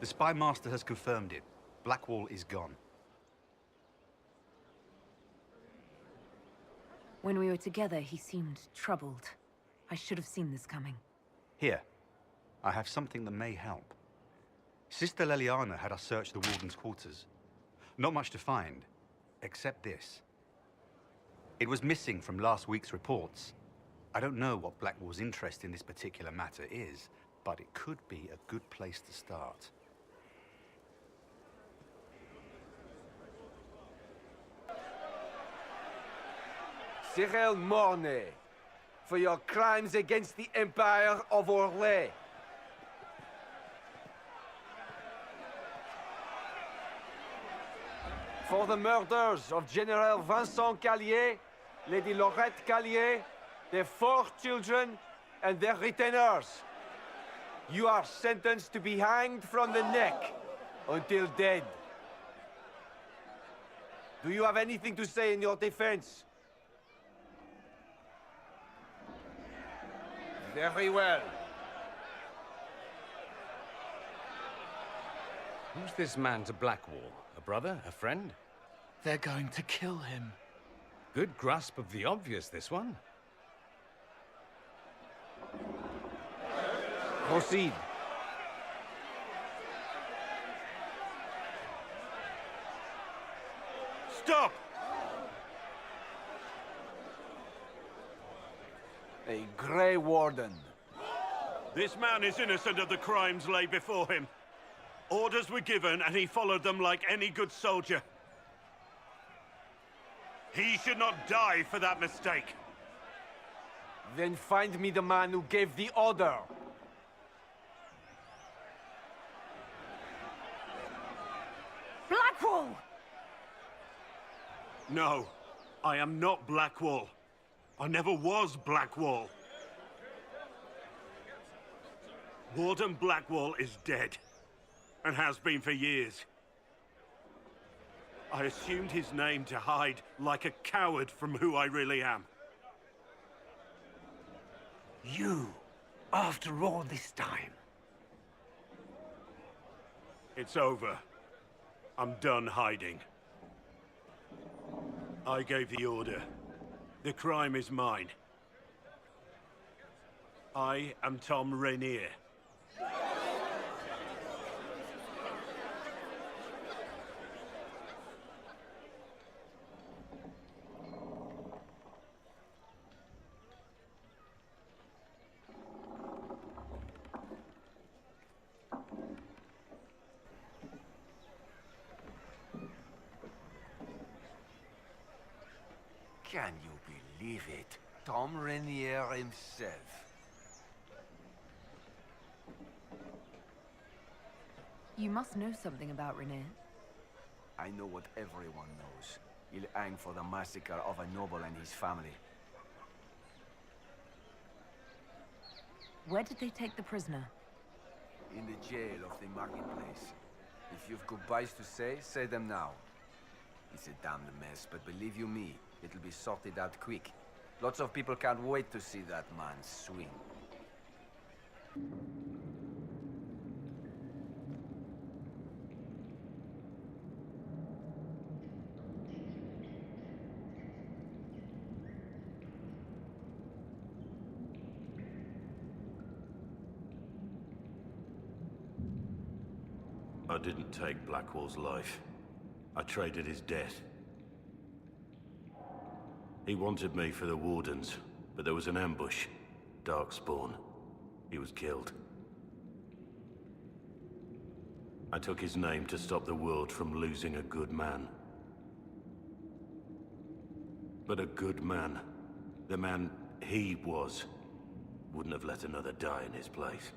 spy master has confirmed it. Blackwall is gone. When we were together, he seemed troubled. I should have seen this coming. Here. I have something that may help. Sister Leliana had us search the Warden's quarters. Not much to find, except this. It was missing from last week's reports. I don't know what Blackwall's interest in this particular matter is, but it could be a good place to start. Cyril Mornay, for your crimes against the Empire of Orlais. For the murders of General Vincent Callier, Lady Laurette Callier, their 4 children, and their retainers. You are sentenced to be hanged from the neck until dead. Do you have anything to say in your defense? Very well. Who's this man to Blackwall? A brother? A friend? They're going to kill him. Good grasp of the obvious, this one. Proceed. Stop! A Grey Warden. This man is innocent of the crimes laid before him. Orders were given, and he followed them like any good soldier. He should not die for that mistake. Then find me the man who gave the order. Blackwall! No, I am not Blackwall. I never was Blackwall. Warden Blackwall is dead, and has been for years. I assumed his name to hide like a coward from who I really am. You, after all this time. It's over. I'm done hiding. I gave the order. The crime is mine. I am Thom Rainier. Can you believe it? Thom Rainier himself. You must know something about Rainier. I know what everyone knows. He'll hang for the massacre of a noble and his family. Where did they take the prisoner? In the jail of the marketplace. If you've goodbyes to say them now. It's a damned mess, but believe you me, it'll be sorted out quick. Lots of people can't wait to see that man swing. I didn't take Blackwall's life. I traded his death. He wanted me for the Wardens, but there was an ambush. Darkspawn. He was killed. I took his name to stop the world from losing a good man. But a good man, the man he was, wouldn't have let another die in his place.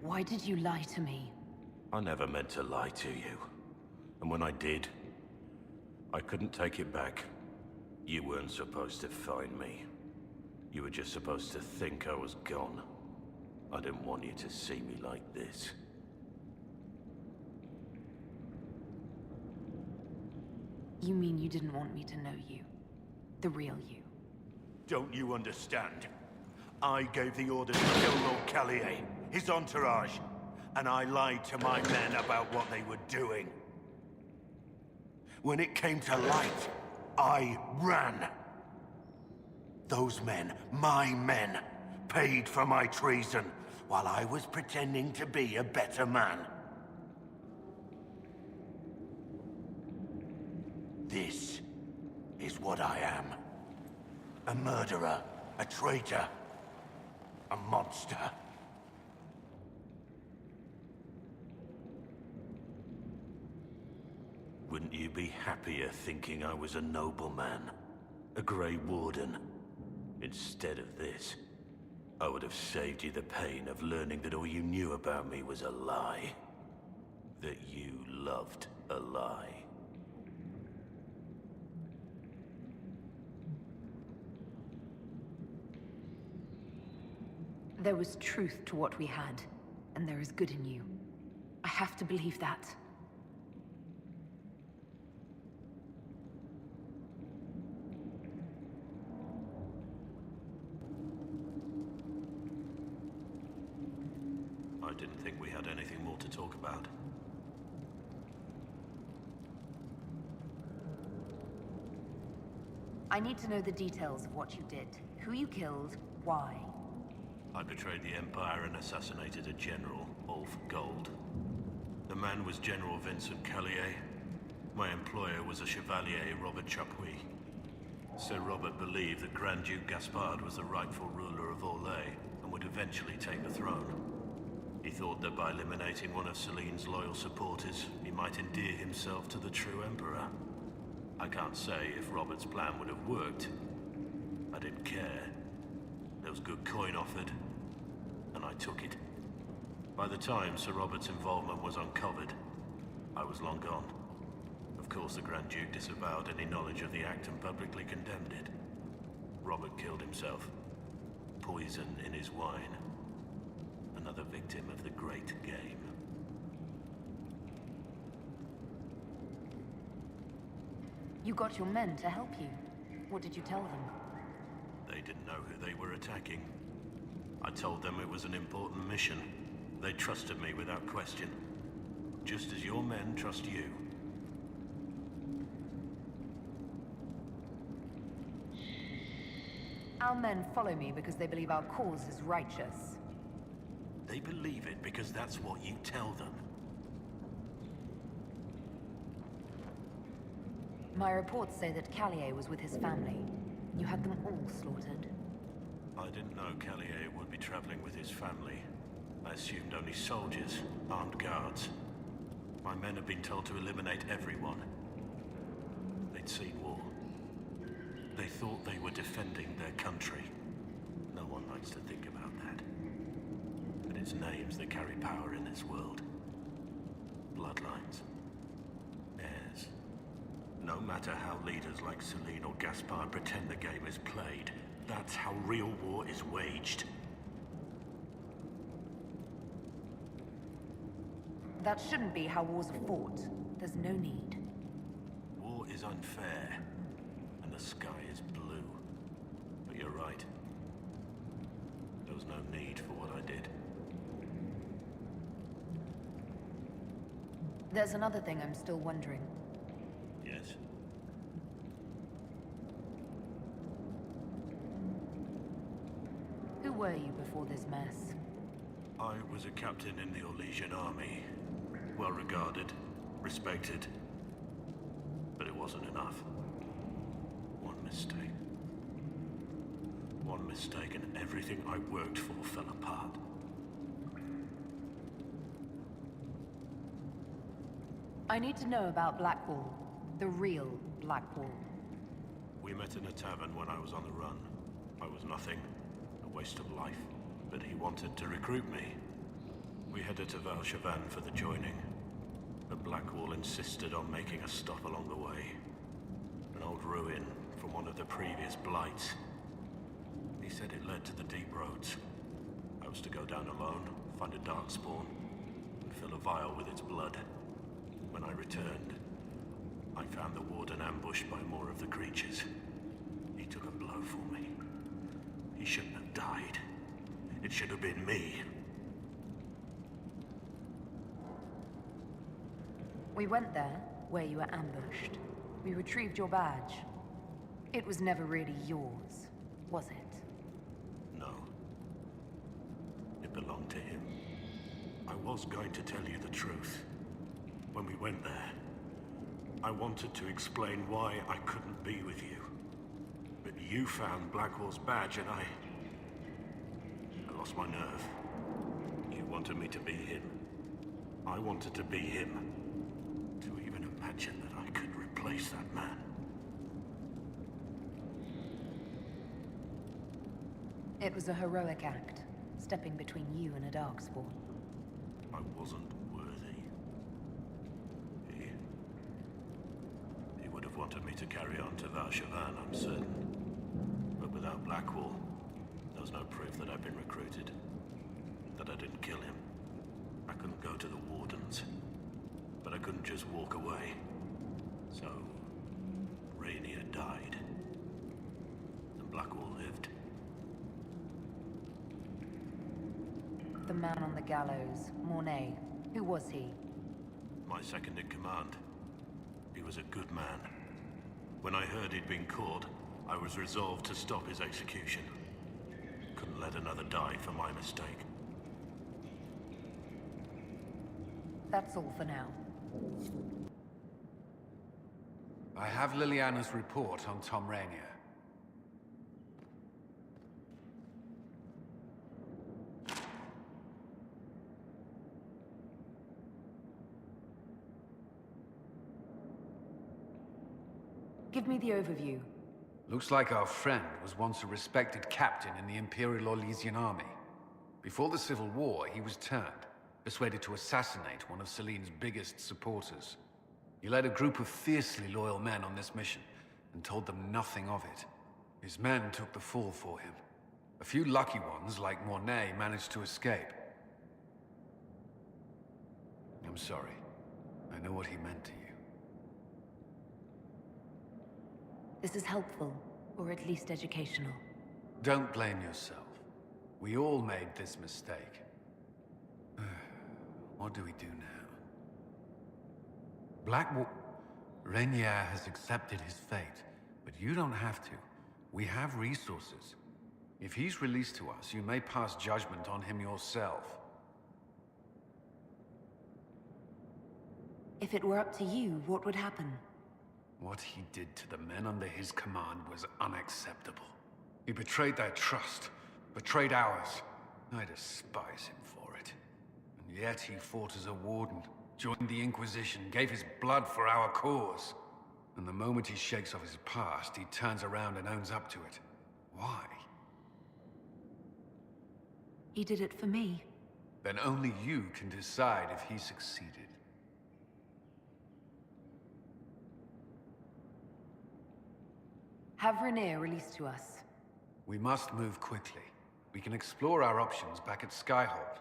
Why did you lie to me? I never meant to lie to you. And when I did, I couldn't take it back. You weren't supposed to find me. You were just supposed to think I was gone. I didn't want you to see me like this. You mean you didn't want me to know you? The real you? Don't you understand? I gave the order to kill Lord Callier, his entourage, and I lied to my men about what they were doing. When it came to light, I ran. Those men, my men, paid for my treason, while I was pretending to be a better man. This is what I am. A murderer, a traitor, a monster. Wouldn't you be happier thinking I was a nobleman? A Grey Warden? Instead of this, I would have saved you the pain of learning that all you knew about me was a lie. That you loved a lie. There was truth to what we had, and there is good in you. I have to believe that. I didn't think we had anything more to talk about. I need to know the details of what you did. Who you killed, why. I betrayed the Empire and assassinated a general, all for gold. The man was General Vincent Callier. My employer was a Chevalier, Robert Chapuis. Sir Robert believed that Grand Duke Gaspard was the rightful ruler of Orlais and would eventually take the throne. He thought that by eliminating one of Celine's loyal supporters, he might endear himself to the true Emperor. I can't say if Robert's plan would have worked. I didn't care. There was good coin offered, and I took it. By the time Sir Robert's involvement was uncovered, I was long gone. Of course, the Grand Duke disavowed any knowledge of the act and publicly condemned it. Robert killed himself. Poison in his wine. Another victim of the Great Game. You got your men to help you. What did you tell them? They didn't know who they were attacking. I told them it was an important mission. They trusted me without question. Just as your men trust you. Our men follow me because they believe our cause is righteous. They believe it because that's what you tell them. My reports say that Callier was with his family. You had them all slaughtered. I didn't know Callier would be traveling with his family. I assumed only soldiers, armed guards. My men had been told to eliminate everyone. They'd seen war. They thought they were defending their country. No one likes to think about that. But it's names that carry power in this world. Bloodlines. Heirs. No matter how leaders like Celine or Gaspard pretend the game is played, that's how real war is waged. That shouldn't be how wars are fought. There's no need. War is unfair, and the sky is blue. But you're right. There was no need for what I did. There's another thing I'm still wondering. Yes? Who were you before this mess? I was a captain in the Orlesian army. Well regarded, respected. But it wasn't enough. One mistake. One mistake and everything I worked for fell apart. I need to know about Blackwall. The real Blackwall. We met in a tavern when I was on the run. I was nothing, a waste of life. But he wanted to recruit me. We headed to Valchavan for the joining. But Blackwall insisted on making a stop along the way. An old ruin from one of the previous blights. He said it led to the deep roads. I was to go down alone, find a darkspawn, and fill a vial with its blood. When I returned, I found the warden ambushed by more of the creatures. He took a blow for me. He shouldn't have died. It should have been me. We went there, where you were ambushed. We retrieved your badge. It was never really yours, was it? No. It belonged to him. I was going to tell you the truth. When we went there, I wanted to explain why I couldn't be with you. But you found Blackwall's badge and I lost my nerve. You wanted me to be him. I wanted to be him. To even imagine that I could replace that man. It was a heroic act, stepping between you and a darkspawn. I wasn't worthy. He would have wanted me to carry on to Valshavan, I'm certain. But without Blackwall, there was no proof that I'd been recruited. That I didn't kill him. I couldn't go to the Wardens. But I couldn't just walk away. So, Rainier died. And Blackwall lived. The man on the gallows, Mornay, who was he? My second in command. He was a good man. When I heard he'd been caught, I was resolved to stop his execution. Couldn't let another die for my mistake. That's all for now. I have Liliana's report on Thom Rainier. Give me the overview. Looks like our friend was once a respected captain in the Imperial Orlesian army. Before the Civil War, he was turned, persuaded to assassinate one of Celene's biggest supporters. He led a group of fiercely loyal men on this mission, and told them nothing of it. His men took the fall for him. A few lucky ones, like Mornay, managed to escape. I'm sorry. I know what he meant to you. This is helpful, or at least educational. Don't blame yourself. We all made this mistake. What do we do now? Blackwall... Rainier has accepted his fate, but you don't have to. We have resources. If he's released to us, you may pass judgment on him yourself. If it were up to you, what would happen? What he did to the men under his command was unacceptable. He betrayed their trust, betrayed ours. I despise him for it. And yet he fought as a warden, joined the Inquisition, gave his blood for our cause. And the moment he shakes off his past, he turns around and owns up to it. Why? He did it for me. Then only you can decide if he succeeded. Have Rainier released to us. We must move quickly. We can explore our options back at Skyhold.